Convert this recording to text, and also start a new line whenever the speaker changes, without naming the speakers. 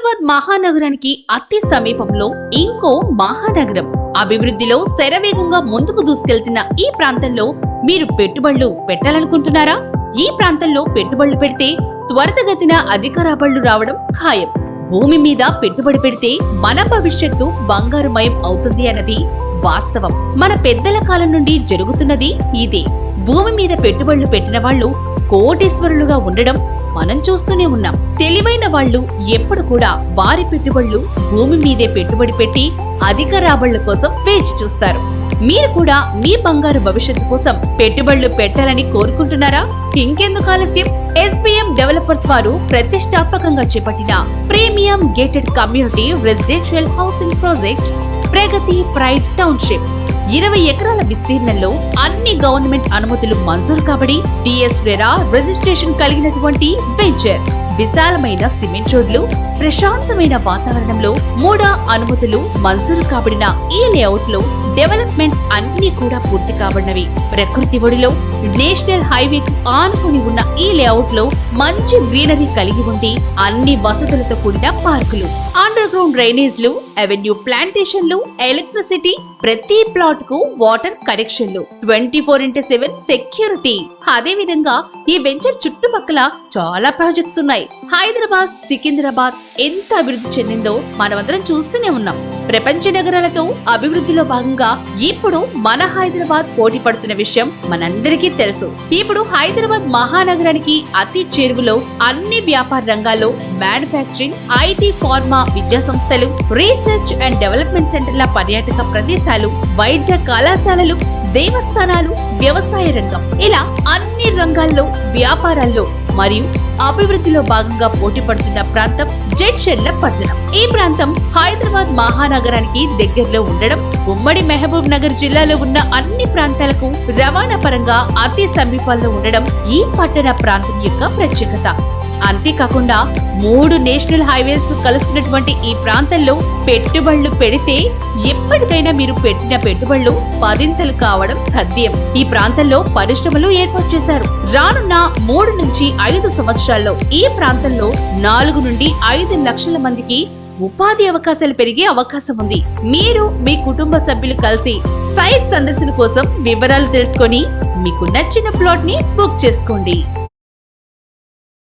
హైదరాబాద్ మహానగరానికి అతి సమీపంలో ఇంకో మహానగరం అభివృద్ధిలో శరవేగంగా ముందుకు దూసుకెళ్తున్న ఈ ప్రాంతంలో మీరు పెట్టుబడులు పెట్టాలనుకుంటున్నారా? ఈ ప్రాంతంలో పెట్టుబడులు పెడితే త్వరితగతిన అధిక రాబడులు రావడం ఖాయం. భూమి మీద పెట్టుబడి పెడితే మన భవిష్యత్తు బంగారుమయం అవుతుంది అన్నది వాస్తవం. మన పెద్దల కాలం నుండి జరుగుతున్నది ఇదే. భూమి మీద పెట్టుబడులు పెట్టిన వాళ్ళు కోటీశ్వరులుగా ఉండడం మనం చూస్తూనే ఉన్నాం. తెలివైన వాళ్ళు ఎప్పుడు కూడా వారి పెట్టుబడులు భూమి మీదే పెట్టుబడి పెట్టి అధిక రాబడుల కోసం వేచి చూస్తారు. మీరు కూడా మీ బంగారు భవిష్యత్తు కోసం పెట్టుబడులు పెట్టాలని కోరుకుంటున్నారా? ఇంకెందుకు ఆలస్యం? SBM డెవలపర్స్ వారు ప్రతిష్టాత్మకంగా చేపట్టిన premium gated community residential housing project Pragathi pride township 20 ఎకరాల విస్తీర్ణంలో అన్ని గవర్నమెంట్ అనుమతులు మంజూరు కాబడి TS రెరా రిజిస్ట్రేషన్ కలిగినటువంటి వెంచర్. విశాలమైన సిమెంట్ రోడ్లు, ప్రశాంతమైన వాతావరణంలో 3 అనుమతులు మంజూరు కాబడిన ఈ లేఅవుట్ లో డెవలప్మెంట్స్ అన్ని కూడా పూర్తి కాబడినవి. ప్రకృతి ఒడిలో నేషనల్ హైవేకు ఆనుకుని ఉన్న ఈ లేఅవుట్ లో మంచి గ్రీనరీ కలిగి ఉండి అన్ని వసతులతో కూడిన పార్కులు, అండర్ గ్రౌండ్ డ్రైనేజ్లు, అవెన్యూ ప్లాంటేషన్లు, ఎలక్ట్రిసిటీ, ప్రతి ప్లాట్ కు వాటర్ కనెక్షన్లు, 24/7 సెక్యూరిటీ. అదే విధంగా ఈ వెంచర్ చుట్టుపక్కల చాలా ప్రాజెక్ట్స్ ఉన్నాయి. హైదరాబాద్, సికింద్రాబాద్ ఎంత అభివృద్ధి చెందిందో మనమందరం చూస్తూనే ఉన్నాం. ప్రపంచ నగరాలతో అభివృద్ధిలో భాగంగా ఇప్పుడు మన హైదరాబాద్ పోటీ పడుతున్న విషయం మనందరికీ తెలుసు. ఇప్పుడు హైదరాబాద్ మహానగరానికి అతి చేరువలో అన్ని వ్యాపార రంగాల్లో మ్యానుఫ్యాక్చరింగ్, IT, ఫార్మా, విద్యా సంస్థలు, రీసెర్చ్ అండ్ డెవలప్మెంట్ సెంటర్ల, పర్యాటక ప్రదేశాలు, వైద్య కళాశాలలు, దేవస్థానాలు, వ్యవసాయ రంగం, ఇలా అన్ని రంగాల్లో వ్యాపారాల్లో మరియు అభివృద్ధిలో భాగంగా పోటీ పడుతున్న ప్రాంతం జడ్చర్ల పట్టణం. ఈ ప్రాంతం హైదరాబాద్ మహానగరానికి దగ్గరలో ఉండడం, ఉమ్మడి మహబూబ్ నగర్ జిల్లాలో ఉన్న అన్ని ప్రాంతాలకు రవాణా పరంగా అతి సమీపంలో ఉండడం ఈ పట్టణ ప్రాంతం యొక్క ప్రత్యేకత. అంతేకాకుండా 3 నేషనల్ హైవేస్ కలుస్తున్నటువంటి ఈ ప్రాంతంలో పెట్టుబడులు పెడితే ఎప్పటికైనా మీరు పెట్టిన పెట్టుబడులు 10ంతలు కావడం తథ్యం. ఈ ప్రాంతంలో పరిశ్రమలు ఏర్పాటు చేశారు. రానున్న 3 నుంచి 5 సంవత్సరాల్లో ఈ ప్రాంతంలో 4 నుండి 5 లక్షల మందికి ఉపాధి అవకాశాలు పెరిగే అవకాశం ఉంది. మీరు మీ కుటుంబ సభ్యులు కలిసి సైట్ సందర్శన కోసం వివరాలు తెలుసుకొని మీకు నచ్చిన ప్లాట్ ని బుక్ చేసుకోండి.